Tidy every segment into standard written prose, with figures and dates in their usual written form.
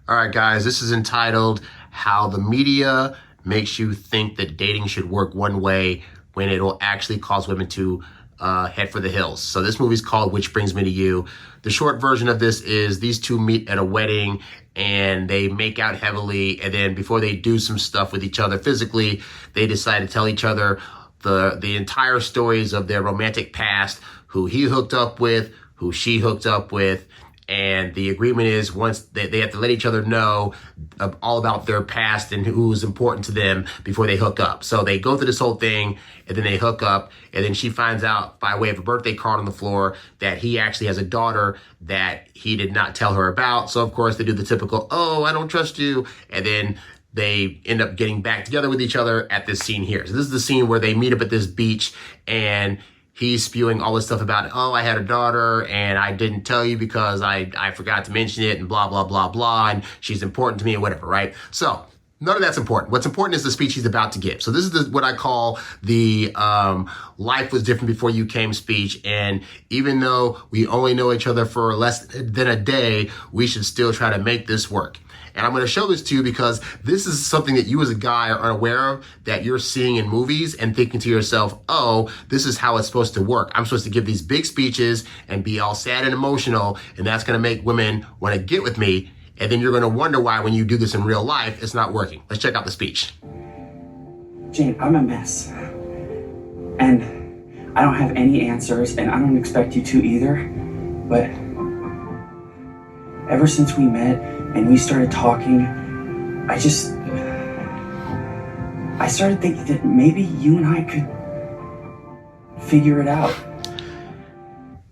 All right, guys, this is entitled How the Media Makes You Think That Dating Should Work One Way When It'll Actually Cause Women to Head for the Hills. So this movie's called Which Brings Me to You. The short version of this is these two meet at a wedding and they make out heavily. And then before they do some stuff with each other physically, they decide to tell each other the entire stories of their romantic past, who he hooked up with, who she hooked up with. And the agreement is once they have to let each other know all about their past and who's important to them before they hook up. So they go through this whole thing and then they hook up. And then she finds out by way of a birthday card on the floor that he actually has a daughter that he did not tell her about. So of course they do the typical, oh, I don't trust you. And then they end up getting back together with each other at this scene here. So this is the scene where they meet up at this beach and he's spewing all this stuff about, oh, I had a daughter and I didn't tell you because I forgot to mention it and blah, blah, blah, blah. And she's important to me and whatever, right? So none of that's important. What's important is the speech he's about to give. So this is what I call the life was different before you came speech. And even though we only know each other for less than a day, we should still try to make this work. And I'm going to show this to you because this is something that you as a guy are unaware of, that you're seeing in movies and thinking to yourself, oh, this is how it's supposed to work. I'm supposed to give these big speeches and be all sad and emotional, and that's going to make women want to get with me. And then you're going to wonder why when you do this in real life, it's not working. Let's check out the speech. Jane, I'm a mess. And I don't have any answers, and I don't expect you to either. But ever since we met, and we started talking, I started thinking that maybe you and I could figure it out.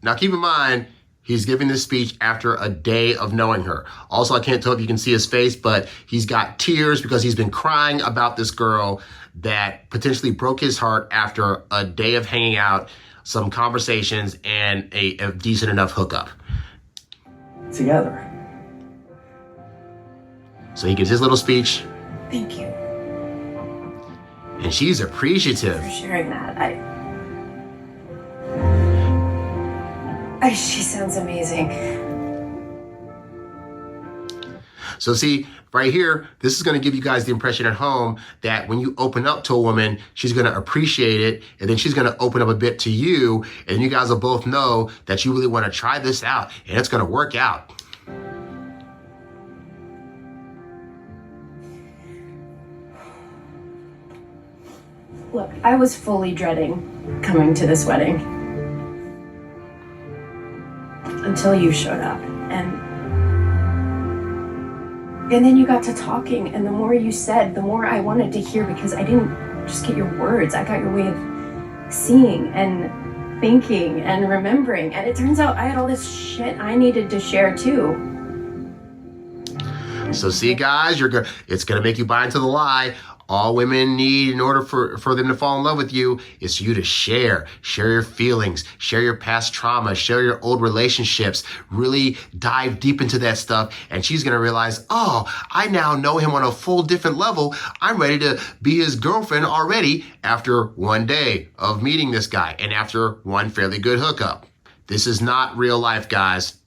Now keep in mind, he's giving this speech after a day of knowing her. Also, I can't tell if you can see his face, but he's got tears because he's been crying about this girl that potentially broke his heart after a day of hanging out, some conversations, and a decent enough hookup. Together. So he gives his little speech. Thank you and she's appreciative for sharing that. She sounds amazing. So see, right here, this is going to give you guys the impression at home that when you open up to a woman, she's going to appreciate it, and then she's going to open up a bit to you, and you guys will both know that you really want to try this out, and it's going to work out. Look, I was fully dreading coming to this wedding until you showed up, and then you got to talking, and the more you said, the more I wanted to hear, because I didn't just get your words, I got your way of seeing and thinking and remembering, and it turns out I had all this shit I needed to share too. So see, guys, it's gonna make you buy into the lie. All women need in order for them to fall in love with you is for you to share your feelings, share your past trauma, share your old relationships, really dive deep into that stuff. And she's going to realize, oh, I now know him on a full different level. I'm ready to be his girlfriend already after one day of meeting this guy and after one fairly good hookup. This is not real life, guys.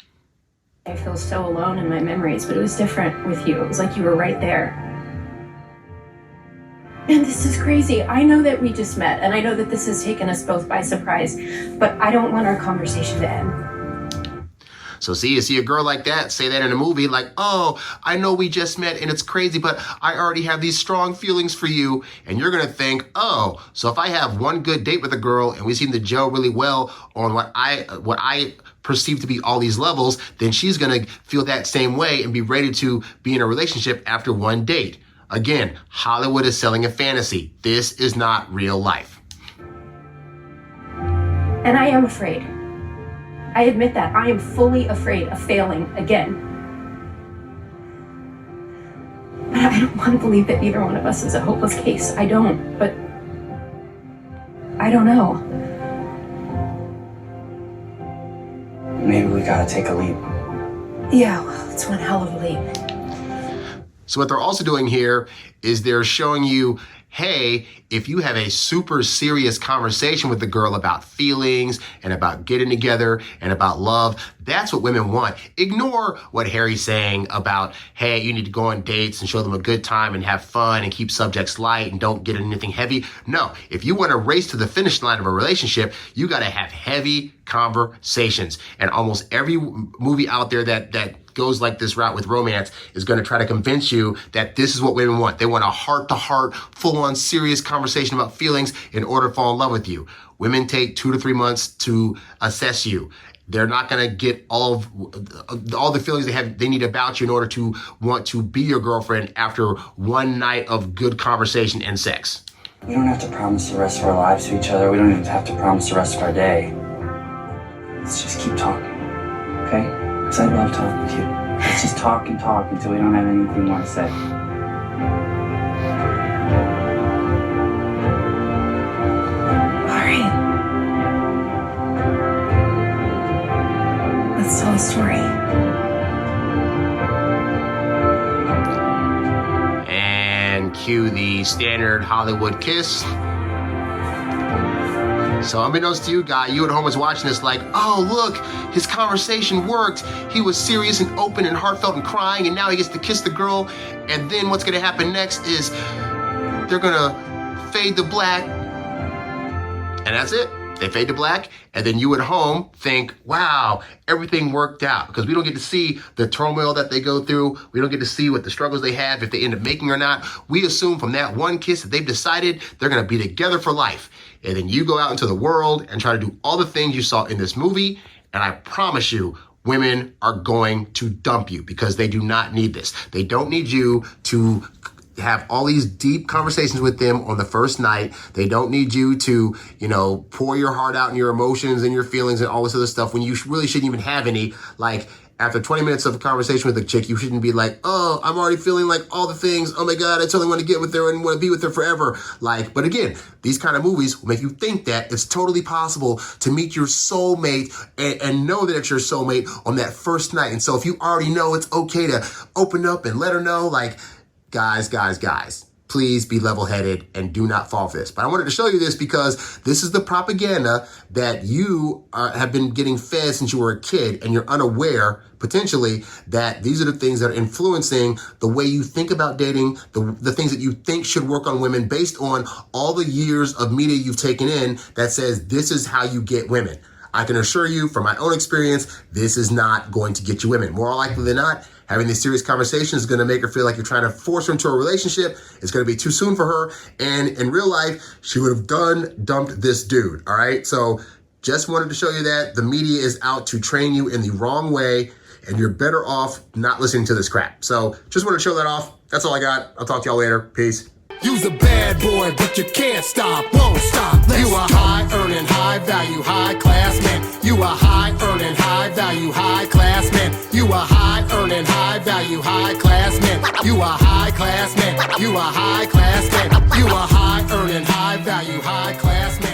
I feel so alone in my memories, but it was different with you. It was like you were right there. And this is crazy. I know that we just met, and I know that this has taken us both by surprise, but I don't want our conversation to end. So see, you see a girl like that say that in a movie, like, oh, I know we just met and it's crazy, but I already have these strong feelings for you. And you're going to think, oh, so if I have one good date with a girl and we seem to gel really well on what I perceive to be all these levels, then she's going to feel that same way and be ready to be in a relationship after one date. Again, Hollywood is selling a fantasy. This is not real life. And I am afraid. I admit that. I am fully afraid of failing again. But I don't want to believe that either one of us is a hopeless case. I don't, but I don't know. Maybe we gotta take a leap. Yeah, well, it's one hell of a leap. So what they're also doing here is they're showing you hey, if you have a super serious conversation with the girl about feelings and about getting together and about love, that's what women want. Ignore what Harry's saying about, hey, you need to go on dates and show them a good time and have fun and keep subjects light and don't get anything heavy. No, if you want to race to the finish line of a relationship, you got to have heavy conversations. And almost every movie out there that goes like this route with romance is going to try to convince you that this is what women want. They want a heart-to-heart, full-on serious conversation about feelings in order to fall in love with you. Women take 2 to 3 months to assess you. They're not going to get all the feelings they need about you in order to want to be your girlfriend after one night of good conversation and sex. We don't have to promise the rest of our lives to each other. We don't even have to promise the rest of our day. Let's just keep talking, okay? Because I love talking with you. Let's just talk and talk until we don't have anything more to say. All right. Let's tell a story. And cue the standard Hollywood kiss. So unbeknownst to you, guy, you at home was watching this like, oh, look, his conversation worked. He was serious and open and heartfelt and crying, and now he gets to kiss the girl. And then what's going to happen next is they're going to fade to black. And that's it. They fade to black. And then you at home think, wow, everything worked out. Because we don't get to see the turmoil that they go through. We don't get to see what the struggles they have, if they end up making or not. We assume from that one kiss that they've decided they're going to be together for life. And then you go out into the world and try to do all the things you saw in this movie. And I promise you, women are going to dump you because they do not need this. They don't need you to have all these deep conversations with them on the first night. They don't need you to, pour your heart out and your emotions and your feelings and all this other stuff when you really shouldn't even have any. Like, after 20 minutes of a conversation with a chick, you shouldn't be like, oh, I'm already feeling like all the things. Oh my God, I totally want to get with her and want to be with her forever. But again, these kind of movies will make you think that it's totally possible to meet your soulmate and know that it's your soulmate on that first night. And so if you already know it's okay to open up and let her know, guys, please be level-headed and do not fall for this. But I wanted to show you this because this is the propaganda that you have been getting fed since you were a kid, and you're unaware, potentially, that these are the things that are influencing the way you think about dating, the things that you think should work on women based on all the years of media you've taken in that says this is how you get women. I can assure you from my own experience, this is not going to get you women. More likely than not, having these serious conversations is going to make her feel like you're trying to force her into a relationship. It's going to be too soon for her. And in real life, she would have dumped this dude. All right. So just wanted to show you that the media is out to train you in the wrong way, and you're better off not listening to this crap. So just wanted to show that off. That's all I got. I'll talk to y'all later. Peace. You's a bad boy, but you can't stop, won't stop. You a high-earning, high-value, high-class man. You a high-earning, high-value, high-class man. You a high-earning, high-value, high-class man. You a high-class man. You a high-class man. You a high-earning, high-value, high-class man.